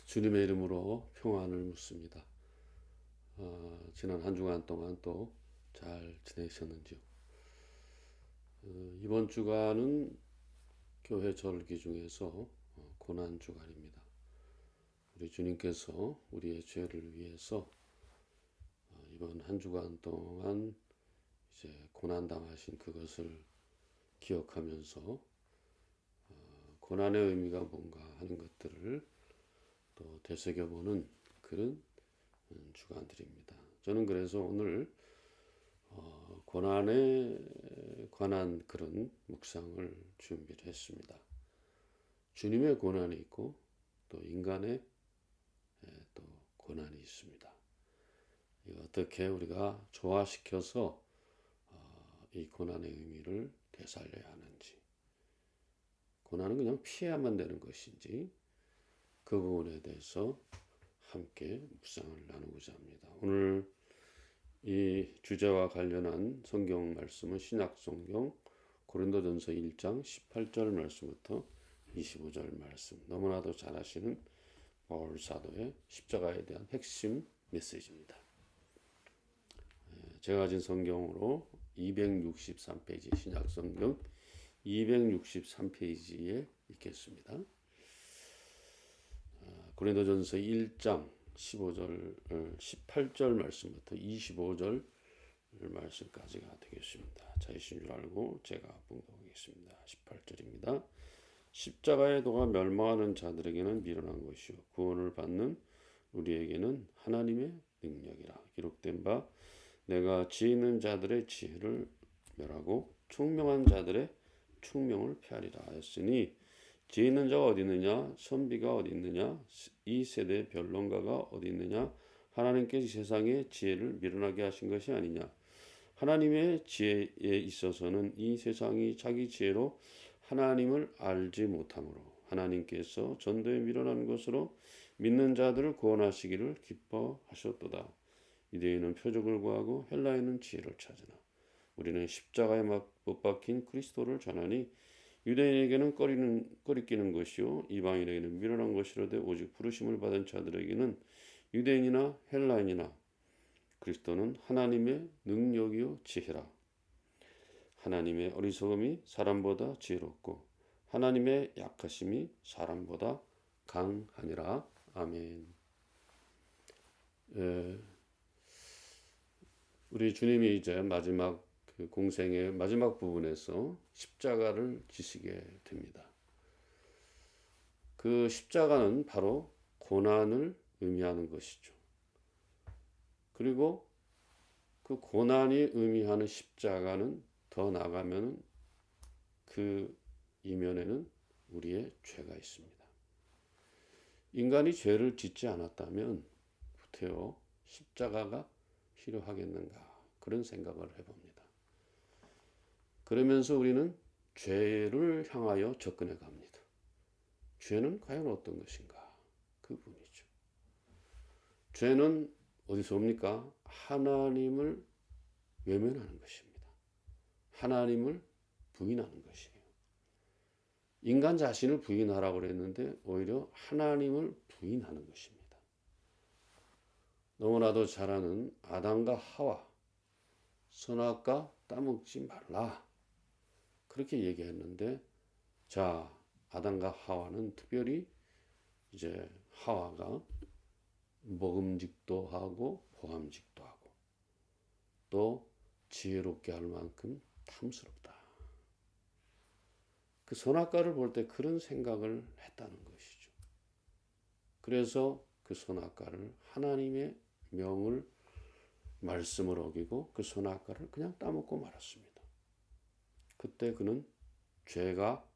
주님의 이름으로 평안을 묻습니다. 지난 한 주간 동안 또 잘 지내셨는지요? 이번 주간은 교회 절기 중에서 고난 주간입니다. 우리 주님께서 우리의 죄를 위해서 이번 한 주간 동안 이제 고난 당하신 그것을 기억하면서 고난의 의미가 뭔가 하는 것들을 또 되새겨보는 그런 주간들입니다. 저는 그래서 오늘 고난에 관한 그런 묵상을 준비를 했습니다. 주님의 고난이 있고 또 인간의 또 고난이 있습니다. 어떻게 우리가 조화시켜서 이 고난의 의미를 되살려야 하는지, 고난은 그냥 피해야만 되는 것인지 그 부분에 대해서 함께 묵상을 나누고자 합니다. 오늘 이 주제와 관련한 성경 말씀은 신약 성경 고린도전서 1장 18절 말씀부터 25절 말씀, 너무나도 잘 아시는 바울 사도의 십자가에 대한 핵심 메시지입니다. 제가 가진 성경으로 263페이지, 신약 성경 263페이지에 읽겠습니다. 고린도전서 1장 18절 말씀부터 25절 말씀까지가 되겠습니다. 자이신 줄 알고 제가 봉독하겠습니다. 18절입니다. 십자가의 도가 멸망하는 자들에게는 미련한 것이요 구원을 받는 우리에게는 하나님의 능력이라. 기록된 바 내가 지혜 있는 자들의 지혜를 멸하고 총명한 자들의 총명을 폐하리라 하였으니, 지혜 있는 자가 어디 있느냐, 선비가 어디 있느냐, 이 세대의 변론가가 어디 있느냐, 하나님께서 세상의 지혜를 미련하게 하신 것이 아니냐. 하나님의 지혜에 있어서는 이 세상이 자기 지혜로 하나님을 알지 못하므로 하나님께서 전도에 미련한 것으로 믿는 자들을 구원하시기를 기뻐하셨도다. 유대인은 표적을 구하고 헬라인은 지혜를 찾으나 우리는 십자가에 못 박힌 그리스도를 전하니, 유대인에게는 꺼리끼는 것이요 이방인에게는 미련한 것이로되 오직 부르심을 받은 자들에게는 유대인이나 헬라인이나 그리스도는 하나님의 능력이요 지혜라. 하나님의 어리석음이 사람보다 지혜롭고 하나님의 약하심이 사람보다 강하니라. 아멘. 우리 주님이 이제 마지막 그 공생의 마지막 부분에서 십자가를 지시게 됩니다. 그 십자가는 바로 고난을 의미하는 것이죠. 그리고 그 고난이 의미하는 십자가는 더 나가면 그 이면에는 우리의 죄가 있습니다. 인간이 죄를 짓지 않았다면 부태어 십자가가 필요하겠는가, 그런 생각을 해봅니다. 그러면서 우리는 죄를 향하여 접근해 갑니다. 죄는 과연 어떤 것인가? 그분이죠. 죄는 어디서 옵니까? 하나님을 외면하는 것입니다. 하나님을 부인하는 것이에요. 인간 자신을 부인하라고 그랬는데 오히려 하나님을 부인하는 것입니다. 너무나도 잘 아는 아담과 하와, 선악과 따먹지 말라, 그렇게 얘기했는데, 자, 아담과 하와는 특별히 이제 하와가 먹음직도 하고 보암직도 하고 또 지혜롭게 할 만큼 탐스럽다. 그 선악과를 볼 때 그런 생각을 했다는 것이죠. 그래서 그 선악과를, 하나님의 명을, 말씀을 어기고 그 선악과를 그냥 따먹고 말았습니다. 그때 그는 죄가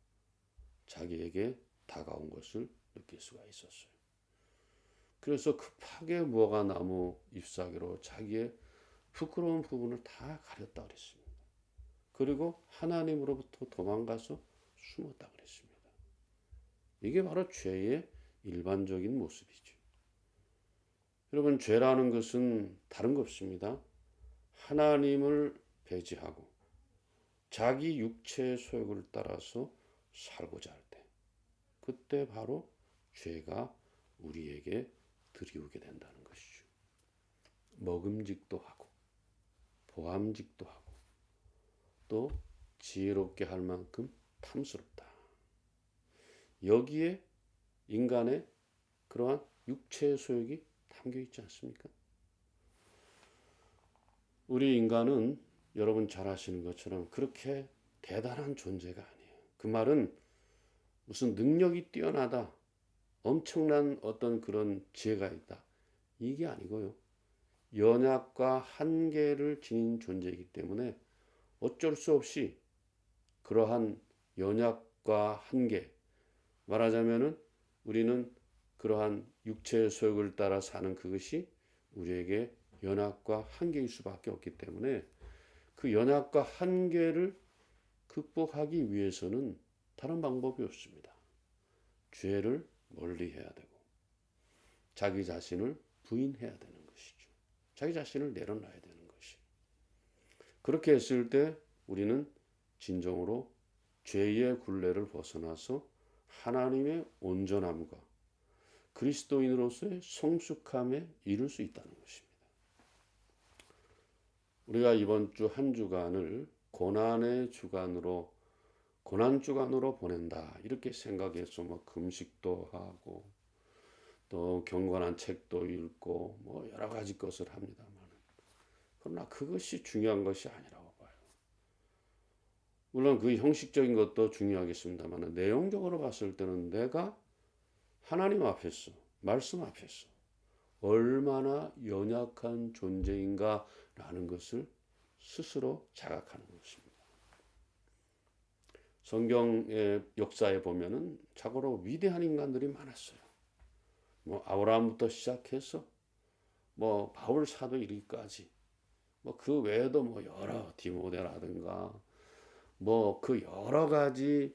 자기에게 다가온 것을 느낄 수가 있었어요. 그래서 급하게 무화과 나무 잎사귀로 자기의 부끄러운 부분을 다 가렸다 그랬습니다. 그리고 하나님으로부터 도망가서 숨었다 그랬습니다. 이게 바로 죄의 일반적인 모습이죠. 여러분, 죄라는 것은 다른 거 없습니다. 하나님을 배제하고 자기 육체의 소욕을 따라서 살고자 할 때, 그때 바로 죄가 우리에게 들이오게 된다는 것이죠. 먹음직도 하고 보암직도 하고 또 지혜롭게 할 만큼 탐스럽다. 여기에 인간의 그러한 육체의 소욕이 담겨 있지 않습니까? 우리 인간은 여러분 잘 아시는 것처럼 그렇게 대단한 존재가 아니에요. 그 말은 무슨 능력이 뛰어나다, 엄청난 어떤 그런 지혜가 있다, 이게 아니고요. 연약과 한계를 지닌 존재이기 때문에 어쩔 수 없이 그러한 연약과 한계, 말하자면은 우리는 그러한 육체의 소욕을 따라 사는 그것이 우리에게 연약과 한계일 수밖에 없기 때문에 그 연약과 한계를 극복하기 위해서는 다른 방법이 없습니다. 죄를 멀리해야 되고 자기 자신을 부인해야 되는 것이죠. 자기 자신을 내려놔야 되는 것이. 그렇게 했을 때 우리는 진정으로 죄의 굴레를 벗어나서 하나님의 온전함과 그리스도인으로서의 성숙함에 이를 수 있다는 것입니다. 우리가 이번 주 한 주간을 고난 주간으로 보낸다 이렇게 생각해서 뭐 금식도 하고 또 경건한 책도 읽고 뭐 여러 가지 것을 합니다만, 그러나 그것이 중요한 것이 아니라고 봐요. 물론 그 형식적인 것도 중요하겠습니다만 내용적으로 봤을 때는 내가 하나님 앞에서, 말씀 앞에서 얼마나 연약한 존재인가라는 것을 스스로 자각하는 것입니다. 성경의 역사에 보면은 자고로 위대한 인간들이 많았어요. 뭐 아브라함부터 시작해서 뭐 바울 사도 이르기까지 뭐 그 외에도 뭐 여러 디모데라든가 뭐 그 여러 가지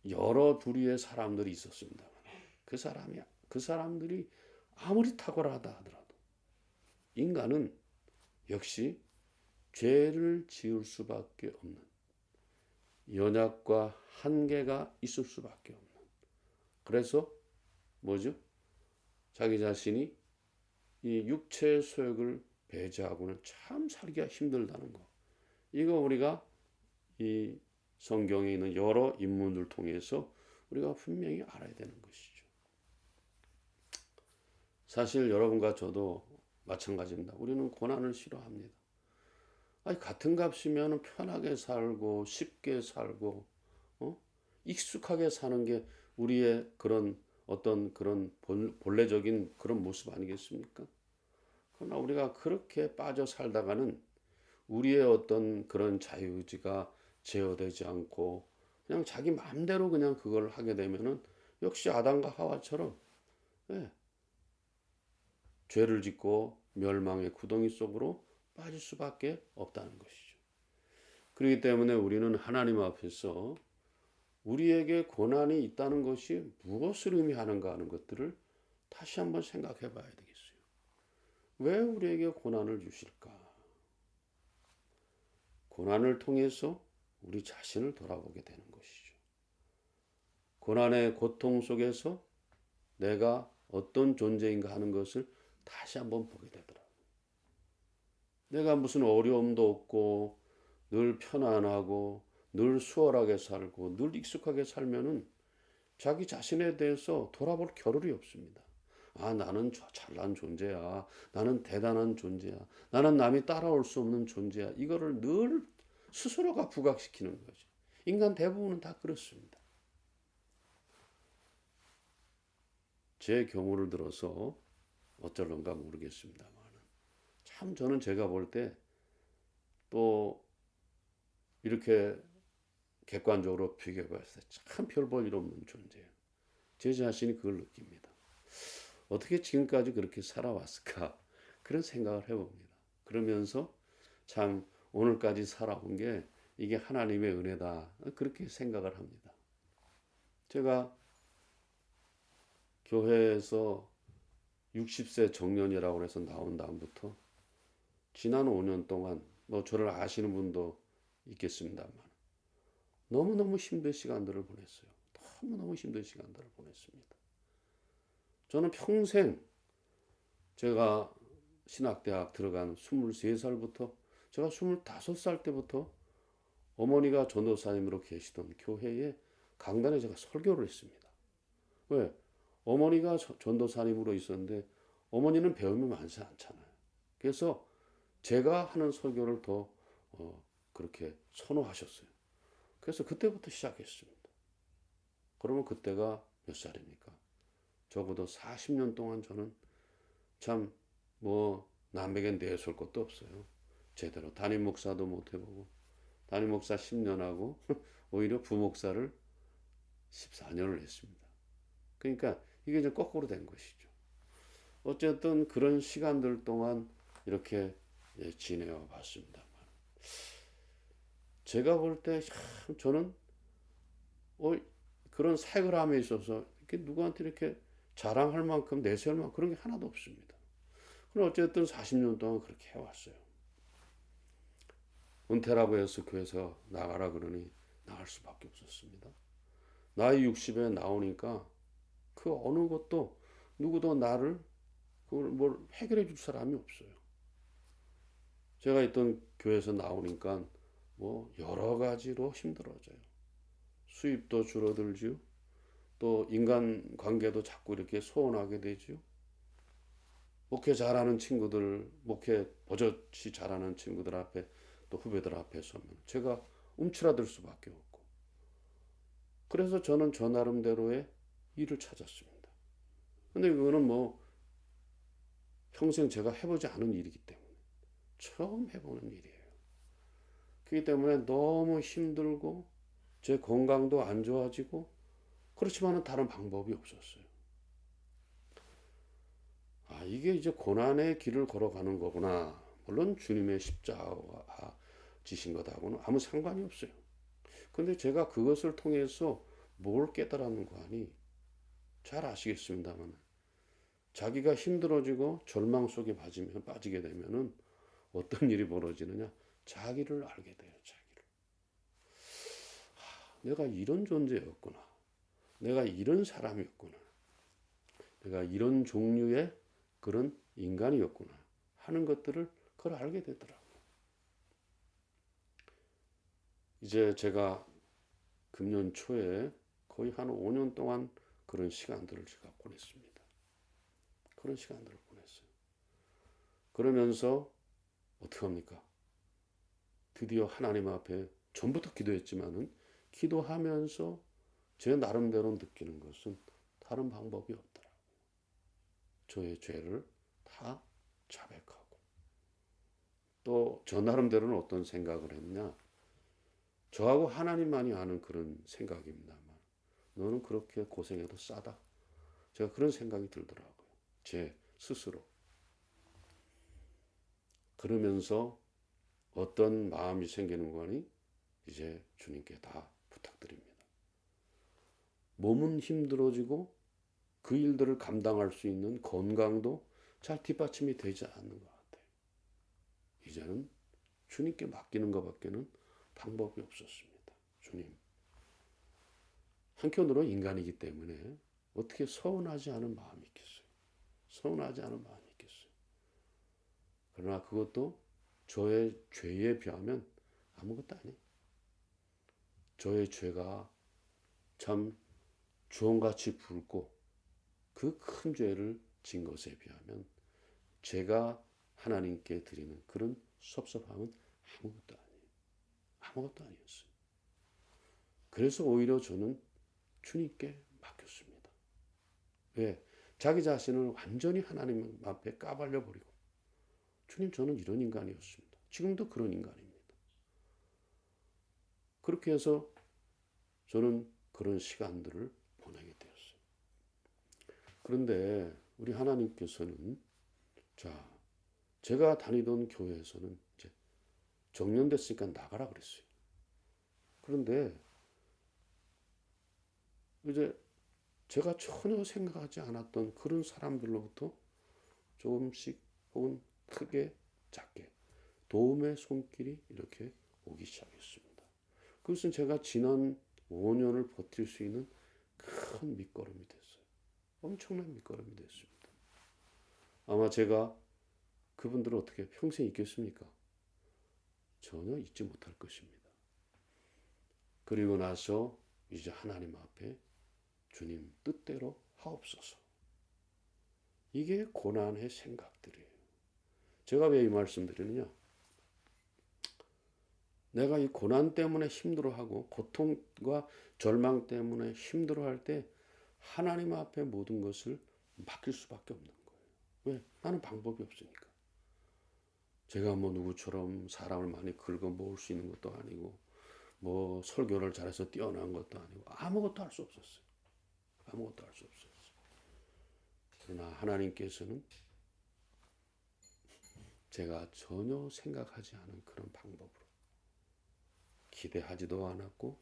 여러 부류의 사람들이 있었습니다. 그 사람들이 아무리 탁월하다 하더라도 인간은 역시 죄를 지을 수밖에 없는 연약과 한계가 있을 수밖에 없는, 그래서 뭐죠? 자기 자신이 이 육체의 소욕을 배제하고는 참 살기가 힘들다는 거. 이거 우리가 이 성경에 있는 여러 인물들 통해서 우리가 분명히 알아야 되는 것이죠. 사실 여러분과 저도 마찬가지입니다. 우리는 고난을 싫어합니다. 아니, 같은 값이면 편하게 살고 쉽게 살고 익숙하게 사는 게 우리의 그런 어떤 그런 본래적인 그런 모습 아니겠습니까? 그러나 우리가 그렇게 빠져 살다가는 우리의 어떤 그런 자유의지가 제어되지 않고 그냥 자기 마음대로 그냥 그걸 하게 되면은 역시 아담과 하와처럼 죄를 짓고 멸망의 구덩이 속으로 빠질 수밖에 없다는 것이죠. 그렇기 때문에 우리는 하나님 앞에서 우리에게 고난이 있다는 것이 무엇을 의미하는가 하는 것들을 다시 한번 생각해 봐야 되겠어요. 왜 우리에게 고난을 주실까? 고난을 통해서 우리 자신을 돌아보게 되는 것이죠. 고난의 고통 속에서 내가 어떤 존재인가 하는 것을 다시 한번 보게 되더라고요. 내가 무슨 어려움도 없고 늘 편안하고 늘 수월하게 살고 늘 익숙하게 살면은 자기 자신에 대해서 돌아볼 겨를이 없습니다. 아, 나는 잘난 존재야. 나는 대단한 존재야. 나는 남이 따라올 수 없는 존재야. 이거를 늘 스스로가 부각시키는 거죠. 인간 대부분은 다 그렇습니다. 제 경우를 들어서 어쩔런가 모르겠습니다만 참 저는 제가 볼 때 또 이렇게 객관적으로 비교해 봤을 때 참 별 볼 일 없는 존재예요. 제 자신이 그걸 느낍니다. 어떻게 지금까지 그렇게 살아왔을까? 그런 생각을 해봅니다. 그러면서 참 오늘까지 살아온 게 이게 하나님의 은혜다. 그렇게 생각을 합니다. 제가 교회에서 60세 정년이라고 해서 나온 다음부터 지난 5년 동안 뭐 저를 아시는 분도 있겠습니다만 너무너무 힘든 시간들을 보냈어요. 너무너무 힘든 시간들을 보냈습니다. 저는 평생 제가 신학대학 들어간 23살부터 제가 25살 때부터 어머니가 전도사님으로 계시던 교회에 강단에 제가 설교를 했습니다. 왜? 어머니가 전도사님으로 있었는데 어머니는 배움이 많지 않잖아요. 그래서 제가 하는 설교를 더 그렇게 선호하셨어요. 그래서 그때부터 시작했습니다. 그러면 그때가 몇 살입니까? 적어도 40년 동안 저는 참 남에게 내세울 것도 없어요. 제대로 담임 목사도 못 해보고 담임 목사 10년 하고 오히려 부목사를 14년을 했습니다. 그러니까 이게 이제 거꾸로 된 것이죠. 어쨌든 그런 시간들 동안 이렇게 지내어 봤습니다만 제가 볼 때 저는 그런 사역을 함에 있어서 이렇게 누구한테 이렇게 자랑할 만큼 내세울 만큼 그런 게 하나도 없습니다. 그럼 어쨌든 40년 동안 그렇게 해왔어요. 은퇴라고 해서 교회에서 나가라 그러니 나갈 수밖에 없었습니다. 나이 60에 나오니까 그 어느 것도 누구도 나를 그걸 뭘 해결해 줄 사람이 없어요. 제가 있던 교회에서 나오니까 여러 가지로 힘들어져요. 수입도 줄어들지요. 또 인간 관계도 자꾸 이렇게 소원하게 되지요. 목회 잘하는 친구들, 목회 버젓이 잘하는 친구들 앞에 또 후배들 앞에 서면 제가 움츠러들 수밖에 없고 그래서 저는 저 나름대로의 일을 찾았습니다. 근데 그거는 평생 제가 해보지 않은 일이기 때문에 처음 해보는 일이에요. 그렇기 때문에 너무 힘들고 제 건강도 안 좋아지고 그렇지만은 다른 방법이 없었어요. 이게 이제 고난의 길을 걸어가는 거구나. 물론 주님의 십자가 지신 것하고는 아무 상관이 없어요. 근데 제가 그것을 통해서 뭘 깨달았는 거 아니? 잘 아시겠습니다만 자기가 힘들어지고 절망 속에 빠지게 되면은 어떤 일이 벌어지느냐? 자기를 알게 돼요. 자기를. 내가 이런 존재였구나. 내가 이런 사람이었구나. 내가 이런 종류의 그런 인간이었구나 하는 것들을 그걸 알게 되더라고요. 이제 제가 금년 초에 거의 한 5년 동안 그런 시간들을 제가 보냈습니다. 그런 시간들을 보냈어요. 그러면서 어떻게 합니까? 드디어 하나님 앞에 전부터 기도했지만은 기도하면서 제 나름대로 느끼는 것은 다른 방법이 없더라고요. 저의 죄를 다 자백하고 또 저 나름대로는 어떤 생각을 했냐? 저하고 하나님만이 아는 그런 생각입니다만 너는 그렇게 고생해도 싸다. 제가 그런 생각이 들더라고요. 제 스스로. 그러면서 어떤 마음이 생기는 거니 이제 주님께 다 부탁드립니다. 몸은 힘들어지고 그 일들을 감당할 수 있는 건강도 잘 뒷받침이 되지 않는 것 같아요. 이제는 주님께 맡기는 것밖에는 방법이 없었습니다. 주님. 한편으로 인간이기 때문에 어떻게 서운하지 않은 마음이 있겠어요. 서운하지 않은 마음이 있겠어요. 그러나 그것도 저의 죄에 비하면 아무것도 아니에요. 저의 죄가 참 주홍같이 붉고 그 큰 죄를 진 것에 비하면 제가 하나님께 드리는 그런 섭섭함은 아무것도 아니에요. 아무것도 아니었어요. 그래서 오히려 저는 주님께 맡겼습니다. 왜? 자기 자신을 완전히 하나님 앞에 까발려 버리고 주님 저는 이런 인간이었습니다. 지금도 그런 인간입니다. 그렇게 해서 저는 그런 시간들을 보내게 되었어요. 그런데 우리 하나님께서는 제가 다니던 교회에서는 이제 정년됐으니까 나가라 그랬어요. 그런데 이제 제가 전혀 생각하지 않았던 그런 사람들로부터 조금씩 혹은 크게 작게 도움의 손길이 이렇게 오기 시작했습니다. 그것은 제가 지난 5년을 버틸 수 있는 큰 밑거름이 됐어요. 엄청난 밑거름이 됐습니다. 아마 제가 그분들을 어떻게 평생 잊겠습니까? 전혀 잊지 못할 것입니다. 그리고 나서 이제 하나님 앞에 주님 뜻대로 하옵소서. 이게 고난의 생각들이에요. 제가 왜 이 말씀 드리느냐? 내가 이 고난 때문에 힘들어하고 고통과 절망 때문에 힘들어할 때 하나님 앞에 모든 것을 맡길 수밖에 없는 거예요. 왜? 나는 방법이 없으니까. 제가 뭐 누구처럼 사람을 많이 긁어 모을 수 있는 것도 아니고 뭐 설교를 잘해서 뛰어난 것도 아니고 아무것도 할 수 없었어요. 아무것도 할 수 없었어요. 그러나 하나님께서는 제가 전혀 생각하지 않은 그런 방법으로 기대하지도 않았고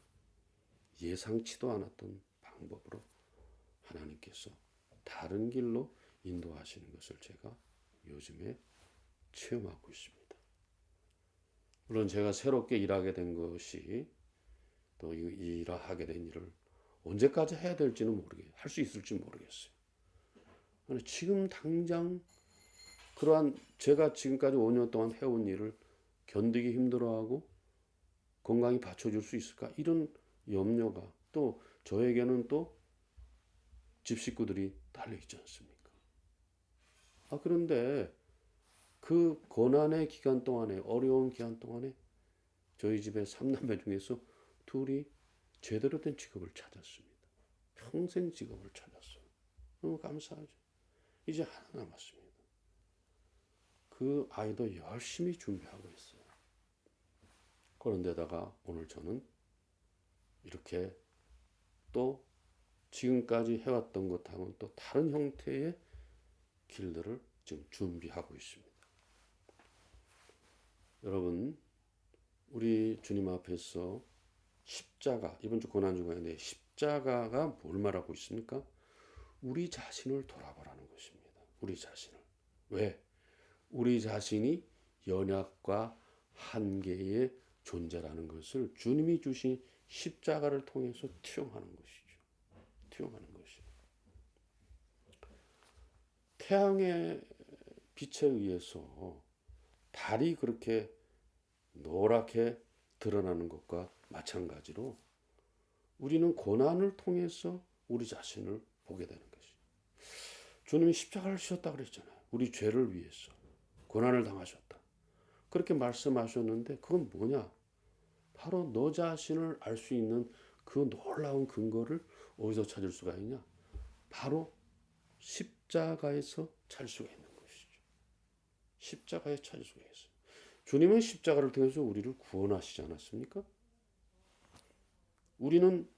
예상치도 않았던 방법으로 하나님께서 다른 길로 인도하시는 것을 제가 요즘에 체험하고 있습니다. 물론 제가 새롭게 일하게 된 것이 또 일하게 된 일을 언제까지 해야 될지는 할 수 있을지 모르겠어요. 지금 당장 그러한 제가 지금까지 5년 동안 해온 일을 견디기 힘들어하고 건강히 받쳐줄 수 있을까? 이런 염려가 또 저에게는 또 집 식구들이 달려있지 않습니까? 그런데 그 고난의 기간 동안에 어려운 기간 동안에 저희 집에 3남매 중에서 둘이 제대로 된 직업을 찾았습니다. 평생 직업을 찾았어요. 너무 감사하죠. 이제 하나 남았습니다. 그 아이도 열심히 준비하고 있어요. 그런데다가 오늘 저는 이렇게 또 지금까지 해왔던 것하고는 또 다른 형태의 길들을 지금 준비하고 있습니다. 여러분, 우리 주님 앞에서 십자가, 이번 주 고난주간인데 십자가가 뭘 말하고 있습니까? 우리 자신을 돌아보라는 것입니다. 우리 자신을. 왜? 우리 자신이 연약과 한계의 존재라는 것을 주님이 주신 십자가를 통해서 투영하는 것이죠. 투영하는 것이. 태양의 빛에 의해서 달이 그렇게 노랗게 드러나는 것과 마찬가지로 우리는 고난을 통해서 우리 자신을 보게 되는 것이. 주님이 십자가를 지셨다 그랬잖아요. 우리 죄를 위해서 고난을 당하셨다. 그렇게 말씀하셨는데 그건 뭐냐? 바로 너 자신을 알 수 있는 그 놀라운 근거를 어디서 찾을 수가 있냐? 바로 십자가에서 찾을 수가 있는 것이죠. 십자가에 찾을 수가 있어요. 주님은 십자가를 통해서 우리를 구원하시지 않았습니까? 우리는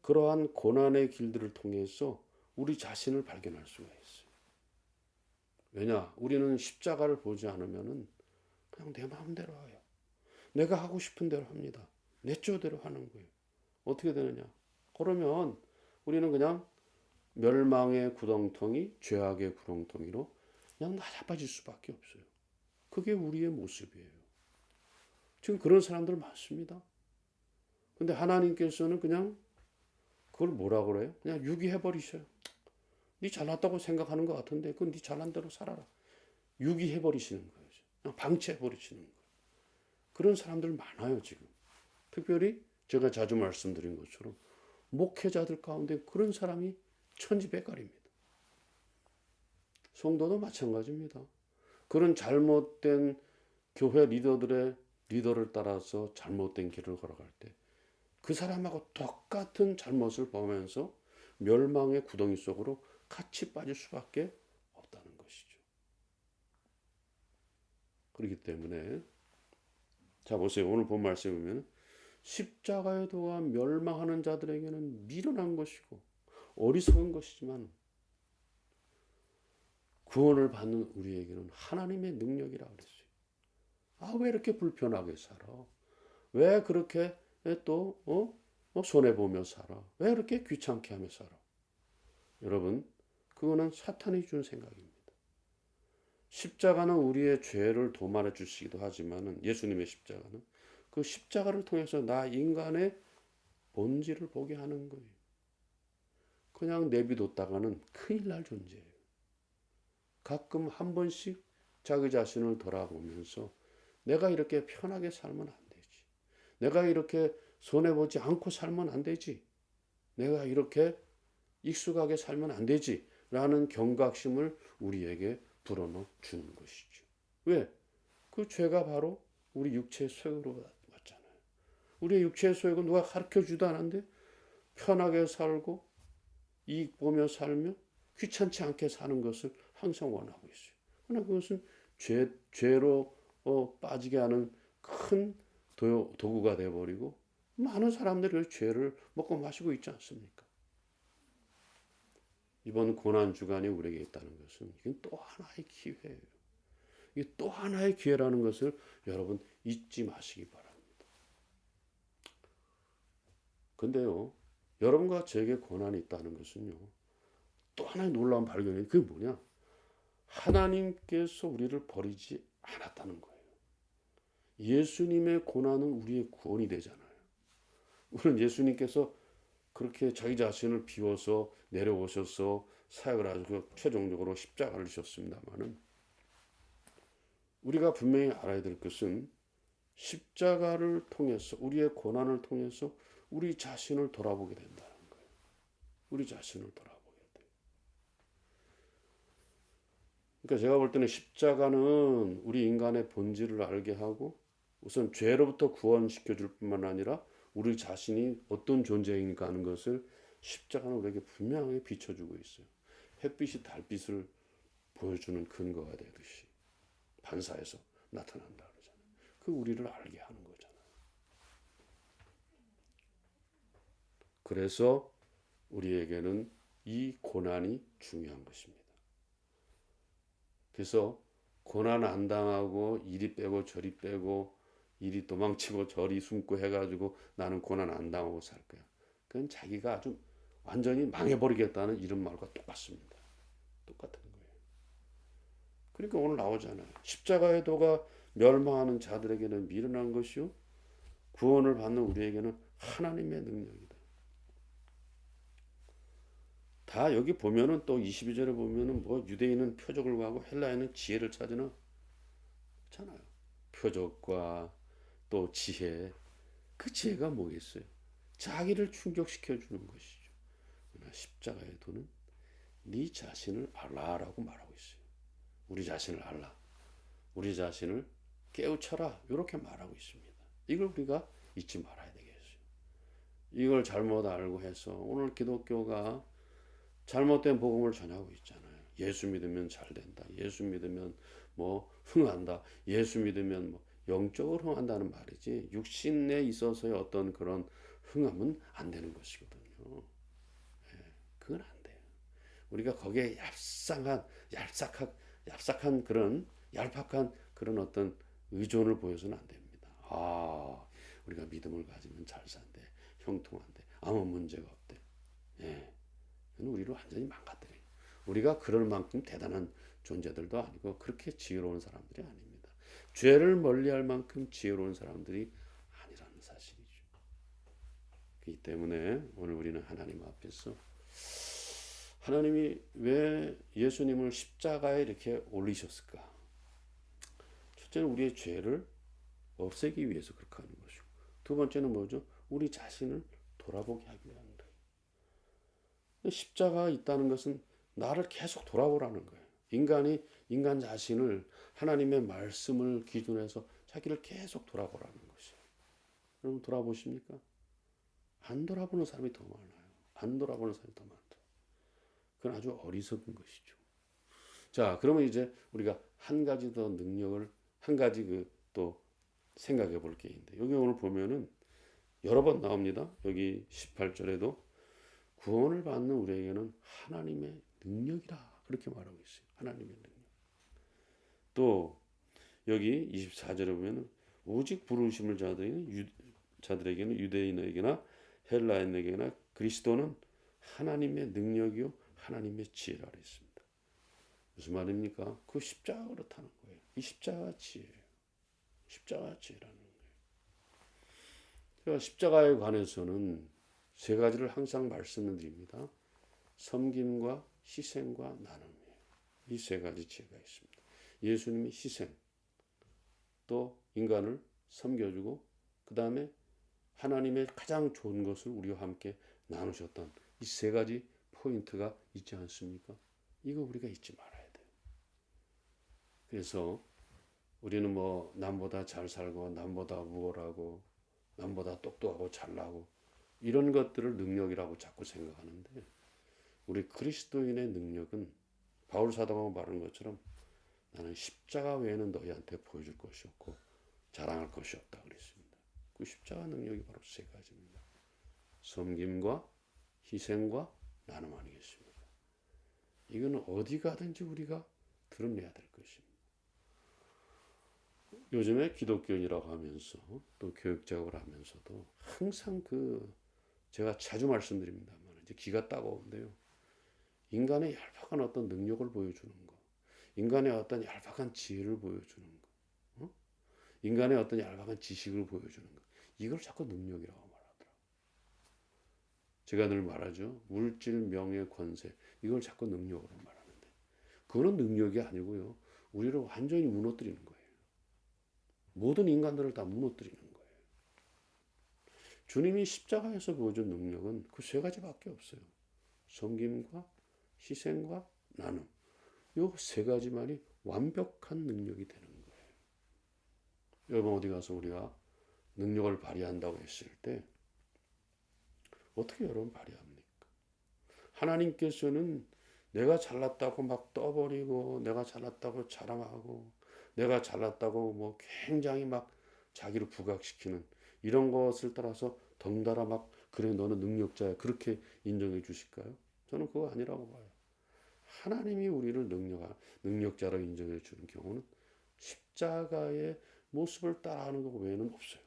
그러한 고난의 길들을 통해서 우리 자신을 발견할 수가 있어요. 왜냐? 우리는 십자가를 보지 않으면 그냥 내 마음대로 해요. 내가 하고 싶은 대로 합니다. 내 쪼대로 하는 거예요. 어떻게 되느냐? 그러면 우리는 그냥 멸망의 구덩텅이, 죄악의 구덩텅이로 그냥 나자빠질 수밖에 없어요. 그게 우리의 모습이에요. 지금 그런 사람들 많습니다. 근데 하나님께서는 그냥 그걸 뭐라 그래요? 그냥 유기해버리셔요. 네 잘났다고 생각하는 것 같은데 그건 네 잘난 대로 살아라. 유기해버리시는 거예요. 그냥 방치해버리시는 거예요. 그런 사람들 많아요 지금. 특별히 제가 자주 말씀드린 것처럼 목회자들 가운데 그런 사람이 천지백갈입니다. 성도도 마찬가지입니다. 그런 잘못된 교회 리더들의 리더를 따라서 잘못된 길을 걸어갈 때 그 사람하고 똑같은 잘못을 보면서 멸망의 구덩이 속으로 같이 빠질 수밖에 없다는 것이죠. 그렇기 때문에 자 보세요. 오늘 본 말씀에 보면 십자가의 도가 멸망하는 자들에게는 미련한 것이고 어리석은 것이지만 구원을 받는 우리에게는 하나님의 능력이라 그랬어요. 왜 이렇게 불편하게 살아? 왜 그렇게 또 손해보며 살아? 왜 이렇게 귀찮게 하며 살아? 여러분, 그거는 사탄이 준 생각입니다. 십자가는 우리의 죄를 도말해 주시기도 하지만 예수님의 십자가는 그 십자가를 통해서 나 인간의 본질을 보게 하는 거예요. 그냥 내비뒀다가는 큰일 날 존재예요. 가끔 한 번씩 자기 자신을 돌아보면서 내가 이렇게 편하게 살면 안 되지. 내가 이렇게 손해보지 않고 살면 안 되지. 내가 이렇게 익숙하게 살면 안 되지. 라는 경각심을 우리에게 불어넣어 주는 것이죠. 왜? 그 죄가 바로 우리 육체의 소욕으로 왔잖아요. 우리의 육체의 소욕은 누가 가르쳐 주도 않았는데 편하게 살고 이익 보며 살며 귀찮지 않게 사는 것을 항상 원하고 있어요. 그러나 그것은 죄로 빠지게 하는 큰 도구가 되어버리고 많은 사람들이 그 죄를 먹고 마시고 있지 않습니까? 이번 고난 주간이 우리에게 있다는 것은 이건 또 하나의 기회예요. 이게 또 하나의 기회라는 것을 여러분 잊지 마시기 바랍니다. 근데요, 여러분과 제게 고난이 있다는 것은요, 또 하나의 놀라운 발견이 그게 뭐냐? 하나님께서 우리를 버리지 않았다는 거예요. 예수님의 고난은 우리의 구원이 되잖아요. 우리는 예수님께서 그렇게 자기 자신을 비워서 내려오셔서 사역을 하시고 최종적으로 십자가를 지셨습니다만은 우리가 분명히 알아야 될 것은 십자가를 통해서 우리의 고난을 통해서 우리 자신을 돌아보게 된다는 거예요. 우리 자신을 돌아보게 돼요. 그러니까 제가 볼 때는 십자가는 우리 인간의 본질을 알게 하고 우선 죄로부터 구원시켜 줄 뿐만 아니라 우리 자신이 어떤 존재인가 하는 것을 십자가는 우리에게 분명하게 비춰주고 있어요. 햇빛이 달빛을 보여주는 근거가 되듯이 반사해서 나타난다 그러잖아요. 그 우리를 알게 하는 거잖아요. 그래서 우리에게는 이 고난이 중요한 것입니다. 그래서 고난 안 당하고 이리 빼고 저리 빼고 이리 도망치고 저리 숨고 해가지고 나는 고난 안 당하고 살 거야. 그건 자기가 아주 완전히 망해버리겠다는 이런 말과 똑같습니다. 똑같은 거예요. 그러니까 오늘 나오잖아요. 십자가의 도가 멸망하는 자들에게는 미련한 것이요 구원을 받는 우리에게는 하나님의 능력이다. 다 여기 보면은 또 22절에 보면은 뭐 유대인은 표적을 구하고 헬라인은 지혜를 찾으나 잖아요. 표적과 또 지혜. 그 지혜가 뭐겠어요? 자기를 충족시켜 주는 것이죠. 그러나 십자가의 도는 네 자신을 알라라고 말하고 있어요. 우리 자신을 알라. 우리 자신을 깨우쳐라. 이렇게 말하고 있습니다. 이걸 우리가 잊지 말아야 되겠어요. 이걸 잘못 알고 해서 오늘 기독교가 잘못된 복음을 전하고 있잖아요. 예수 믿으면 잘 된다. 예수 믿으면 뭐 흥한다. 예수 믿으면 뭐 영적으로 흥한다는 말이지 육신에 있어서의 어떤 그런 흥함은 안 되는 것이거든요. 그건 안 돼요. 우리가 거기에 얍삭한 그런 얄팍한 그런 어떤 의존을 보여서는 안 됩니다. 우리가 믿음을 가지면 잘 산대, 형통한데 아무 문제가 없대. 그건 우리를 완전히 망가뜨려요. 우리가 그럴 만큼 대단한 존재들도 아니고 그렇게 지혜로운 사람들이 아닙니다. 죄를 멀리할 만큼 지혜로운 사람들이 아니라는 사실이죠. 그렇기 때문에 오늘 우리는 하나님 앞에서 하나님이 왜 예수님을 십자가에 이렇게 올리셨을까? 첫째는 우리의 죄를 없애기 위해서 그렇게 하는 것이고 두 번째는 뭐죠? 우리 자신을 돌아보게 하기 위한 거예요. 십자가가 있다는 것은 나를 계속 돌아보라는 거예요. 인간 자신을 하나님의 말씀을 기준해서 자기를 계속 돌아보라는 것이에요. 여러분 돌아보십니까? 안 돌아보는 사람이 더 많아요. 안 돌아보는 사람이 더 많다. 그건 아주 어리석은 것이죠. 자, 그러면 이제 우리가 한 가지 더 능력을 한 가지 또 생각해 볼 게 있는데 여기 오늘 보면은 여러 번 나옵니다. 여기 18절에도 구원을 받는 우리에게는 하나님의 능력이라 그렇게 말하고 있어요. 하나님의 능력. 또 여기 24절에 보면은 오직 부르심을 자들에게는 유대인에게나 헬라인에게나 그리스도는 하나님의 능력이요 하나님의 지혜라 그랬습니다. 무슨 말입니까? 그 십자가 그렇다는 거예요. 이 십자가 지혜예요. 십자가 지혜라는 거예요. 제가 십자가에 관해서는 세 가지를 항상 말씀을 드립니다. 섬김과 희생과 나눔이에요. 이 세 가지 지혜가 있습니다. 예수님이 희생, 또 인간을 섬겨주고 그 다음에 하나님의 가장 좋은 것을 우리와 함께 나누셨던 이 세 가지 포인트가 있지 않습니까? 이거 우리가 잊지 말아야 돼요. 그래서 우리는 뭐 남보다 잘 살고 남보다 우월하고 남보다 똑똑하고 잘나고 이런 것들을 능력이라고 자꾸 생각하는데 우리 그리스도인의 능력은 바울 사도가 말하는 것처럼 나는 십자가 외에는 너희한테 보여줄 것이 없고 자랑할 것이 없다 그랬습니다. 그 십자가 능력이 바로 세 가지입니다. 섬김과 희생과 나눔 아니겠습니까? 이거는 어디 가든지 우리가 드러내야 될 것입니다. 요즘에 기독교인이라고 하면서 또 교육작업을 하면서도 항상 제가 자주 말씀드립니다만 이제 기가 따가운데요. 인간의 얄팍한 어떤 능력을 보여주는 거, 인간의 어떤 얄팍한 지혜를 보여주는 거, 인간의 어떤 얄팍한 지식을 보여주는 거, 이걸 자꾸 능력이라고 말하더라고요. 제가 늘 말하죠. 물질, 명예, 권세, 이걸 자꾸 능력으로 말하는데 그거는 능력이 아니고요. 우리를 완전히 무너뜨리는 거예요. 모든 인간들을 다 무너뜨리는 거예요. 주님이 십자가에서 보여준 능력은 그 세 가지밖에 없어요. 섬김과 희생과 나눔. 이 세 가지만이 완벽한 능력이 되는 거예요. 여러분 어디 가서 우리가 능력을 발휘한다고 했을 때 어떻게 여러분 발휘합니까? 하나님께서는 내가 잘났다고 막 떠버리고 내가 잘났다고 자랑하고 내가 잘났다고 뭐 굉장히 막 자기를 부각시키는 이런 것을 따라서 덩달아 막 그래 너는 능력자야 그렇게 인정해 주실까요? 저는 그거 아니라고 봐요. 하나님이 우리를 능력자로 인정해 주는 경우는 십자가의 모습을 따라하는 것 외에는 없어요.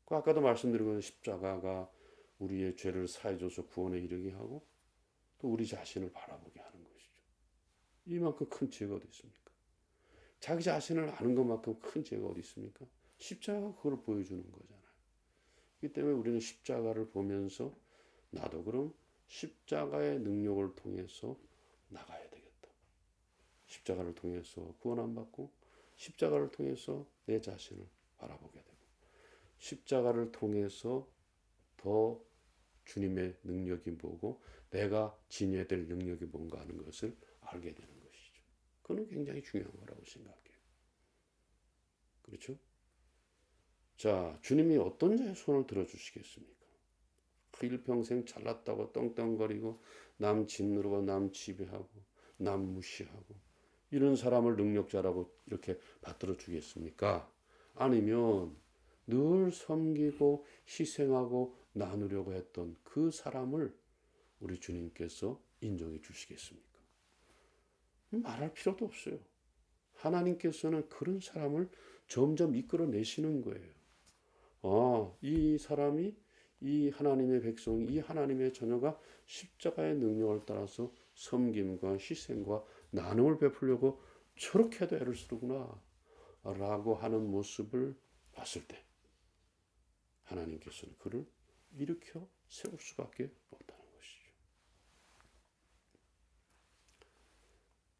아까도 말씀드린 것처럼 십자가가 우리의 죄를 사해줘서 구원에 이르게 하고 또 우리 자신을 바라보게 하는 것이죠. 이만큼 큰 죄가 어디 있습니까? 자기 자신을 아는 것만큼 큰 죄가 어디 있습니까? 십자가가 그걸 보여주는 거잖아요. 그렇기 때문에 우리는 십자가를 보면서 나도 그럼 십자가의 능력을 통해서 나가야 되겠다. 십자가를 통해서 구원 안 받고 십자가를 통해서 내 자신을 바라보게 되고 십자가를 통해서 더 주님의 능력이 뭐고 내가 지녀야 될 능력이 뭔가 하는 것을 알게 되는 것이죠. 그건 굉장히 중요한 거라고 생각해요. 그렇죠? 자, 주님이 어떤 자의 손을 들어주시겠습니까? 일평생 잘났다고 떵떵거리고 남 짓누르고 남 지배하고 남 무시하고 이런 사람을 능력자라고 이렇게 받들어 주겠습니까? 아니면 늘 섬기고 희생하고 나누려고 했던 그 사람을 우리 주님께서 인정해 주시겠습니까? 말할 필요도 없어요. 하나님께서는 그런 사람을 점점 이끌어내시는 거예요. 이 사람이 이 하나님의 백성이 이 하나님의 자녀가 십자가의 능력을 따라서 섬김과 희생과 나눔을 베풀려고 저렇게도 애를 쓰는구나 라고 하는 모습을 봤을 때 하나님께서는 그를 일으켜 세울 수밖에 없다는 것이죠.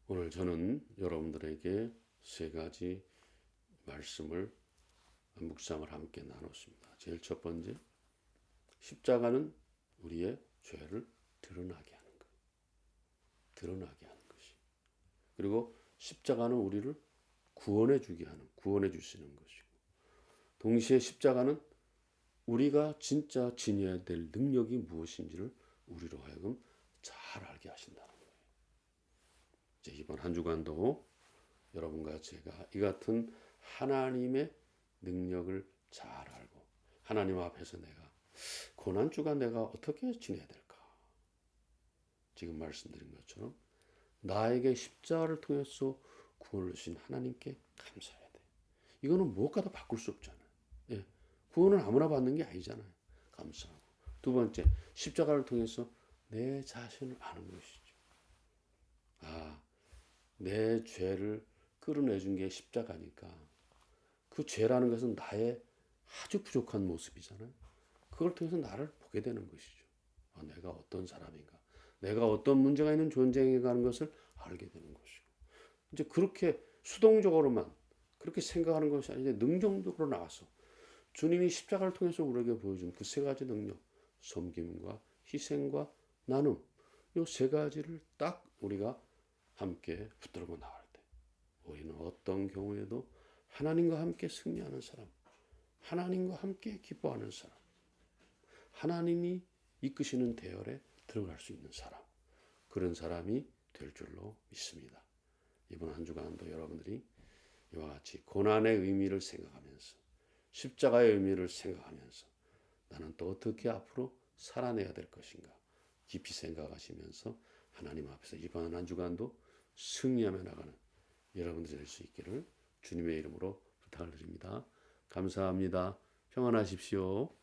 오늘 저는 여러분들에게 세 가지 말씀을 묵상을 함께 나눴습니다. 제일 첫 번째, 십자가는 우리의 죄를 드러나게 하는 것. 드러나게 하는 것이. 그리고 십자가는 우리를 구원해 주시는 것이고. 동시에 십자가는 우리가 진짜 지녀야 될 능력이 무엇인지를 우리로 하여금 잘 알게 하신다는 거예요. 이제 이번 한 주간도 여러분과 제가 이 같은 하나님의 능력을 잘 알고 하나님 앞에서 내가 고난주간 내가 어떻게 지내야 될까? 지금 말씀드린 것처럼 나에게 십자가를 통해서 구원을 주신 하나님께 감사해야 돼. 이거는 무엇과도 바꿀 수 없잖아요. 예. 구원은 아무나 받는 게 아니잖아요. 감사하고. 두 번째, 십자가를 통해서 내 자신을 아는 것이죠. 내 죄를 끌어내준 게 십자가니까 그 죄라는 것은 나의 아주 부족한 모습이잖아요. 그걸 통해서 나를 보게 되는 것이죠. 내가 어떤 사람인가, 내가 어떤 문제가 있는 존재인가 하는 것을 알게 되는 것이고, 이제 그렇게 수동적으로만 그렇게 생각하는 것이 아니라 능동적으로 나와서 주님이 십자가를 통해서 우리에게 보여준 그 세 가지 능력, 섬김과 희생과 나눔, 이 세 가지를 딱 우리가 함께 붙들고 나갈 때 우리는 어떤 경우에도 하나님과 함께 승리하는 사람, 하나님과 함께 기뻐하는 사람, 하나님이 이끄시는 대열에 들어갈 수 있는 사람, 그런 사람이 될 줄로 믿습니다. 이번 한 주간도 여러분들이 이와 같이 고난의 의미를 생각하면서, 십자가의 의미를 생각하면서 나는 또 어떻게 앞으로 살아내야 될 것인가 깊이 생각하시면서 하나님 앞에서 이번 한 주간도 승리하며 나가는 여러분들이 될 수 있기를 주님의 이름으로 부탁을 드립니다. 감사합니다. 평안하십시오.